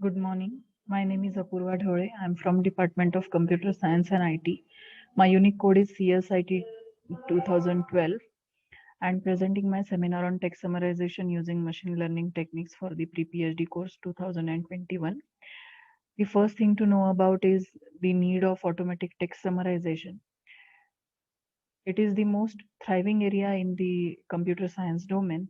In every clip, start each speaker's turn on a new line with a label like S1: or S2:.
S1: Good morning. My name is Apurva Dhole. I'm from Department of Computer Science and IT. My unique code is CSIT 2012 and presenting my seminar on text summarization using machine learning techniques for the pre-PhD course 2021. The first thing to know about is the need of automatic text summarization. It is the most thriving area in the computer science domain,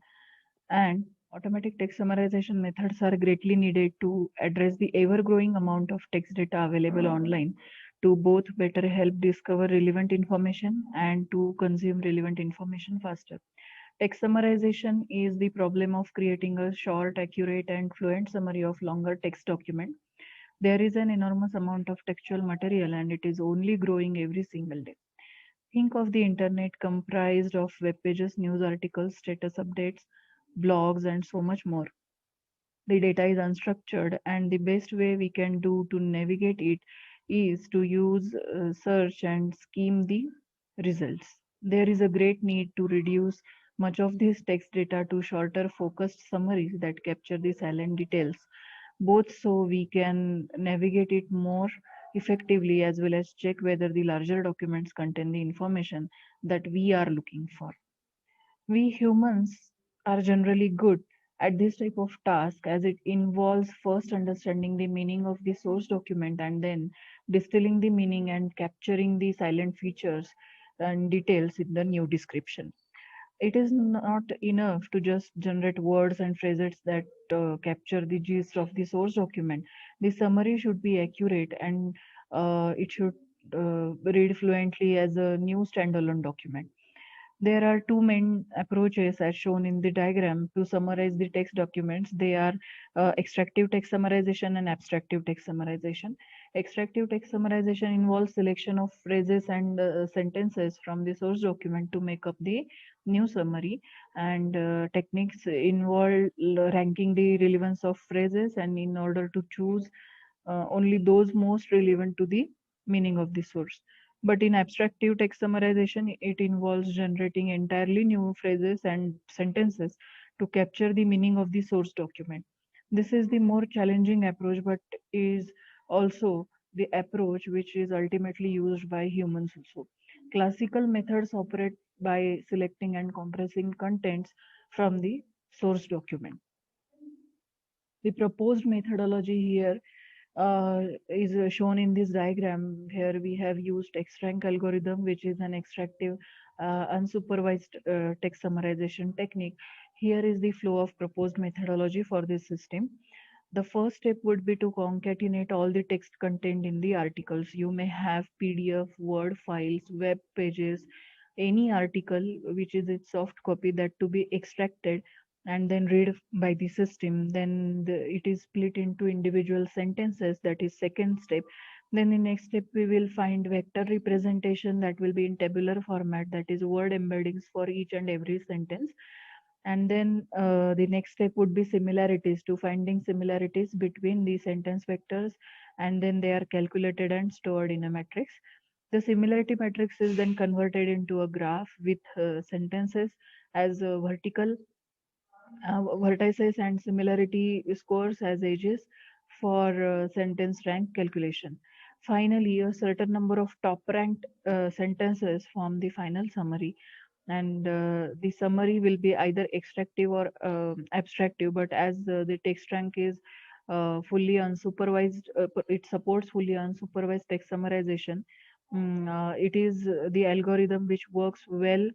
S1: and automatic text summarization methods are greatly needed to address the ever growing amount of text data available online to both better help discover relevant information and to consume relevant information faster. Text summarization is the problem of creating a short, accurate, and fluent summary of longer text document. There is an enormous amount of textual material and it is only growing every single day. Think of the internet comprised of web pages, news articles, status updates, blogs, and so much more. The data is unstructured, and the best way we can do to navigate it is to use search and scheme the results. There is a great need to reduce much of this text data to shorter, focused summaries that capture the salient details, both so we can navigate it more effectively as well as check whether the larger documents contain the information that we are looking for. We humans are generally good at this type of task as it involves first understanding the meaning of the source document and then distilling the meaning and capturing the silent features and details in the new description. It is not enough to just generate words and phrases that capture the gist of the source document. The summary should be accurate and it should read fluently as a new standalone document. There are two main approaches as shown in the diagram to summarize the text documents. They are extractive text summarization and abstractive text summarization. Extractive text summarization involves selection of phrases and sentences from the source document to make up the new summary, and techniques involve ranking the relevance of phrases and in order to choose only those most relevant to the meaning of the source. But in abstractive text summarization, it involves generating entirely new phrases and sentences to capture the meaning of the source document. This is the more challenging approach, but is also the approach which is ultimately used by humans also. Classical methods operate by selecting and compressing contents from the source document. The proposed methodology here is shown in this diagram. Here we have used extract algorithm, which is an extractive unsupervised text summarization technique. Here is the flow of proposed methodology for this system. The first step would be to concatenate all the text contained in the articles. You may have PDF, Word files, web pages, any article which is its soft copy that to be extracted and then read by the system. Then it is split into individual sentences. That is second step. Then the next step we will find vector representation that will be in tabular format, that is word embeddings for each and every sentence. And then the next step would be similarities, to finding similarities between the sentence vectors, and then they are calculated and stored in a matrix. The similarity matrix is then converted into a graph with sentences as vertical vertices and similarity scores as edges for sentence rank calculation. Finally, a certain number of top ranked sentences form the final summary, and the summary will be either extractive or abstractive. But as the text rank is fully unsupervised, it supports fully unsupervised text summarization. It is the algorithm which works well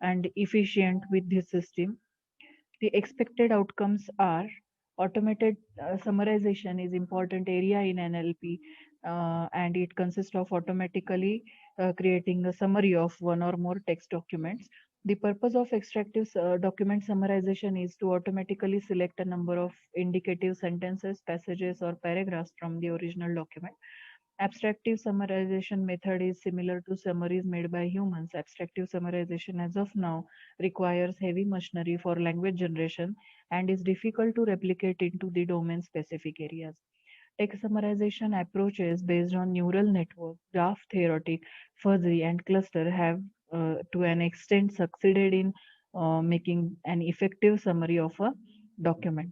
S1: and efficient with this system. The expected outcomes are automated summarization is important area in NLP, and it consists of automatically creating a summary of one or more text documents. The purpose of extractive document summarization is to automatically select a number of indicative sentences, passages, or paragraphs from the original document. Abstractive summarization method is similar to summaries made by humans. Abstractive summarization, as of now, requires heavy machinery for language generation and is difficult to replicate into the domain-specific areas. Text summarization approaches based on neural network, graph theoretic, fuzzy, and cluster have to an extent succeeded in making an effective summary of a document.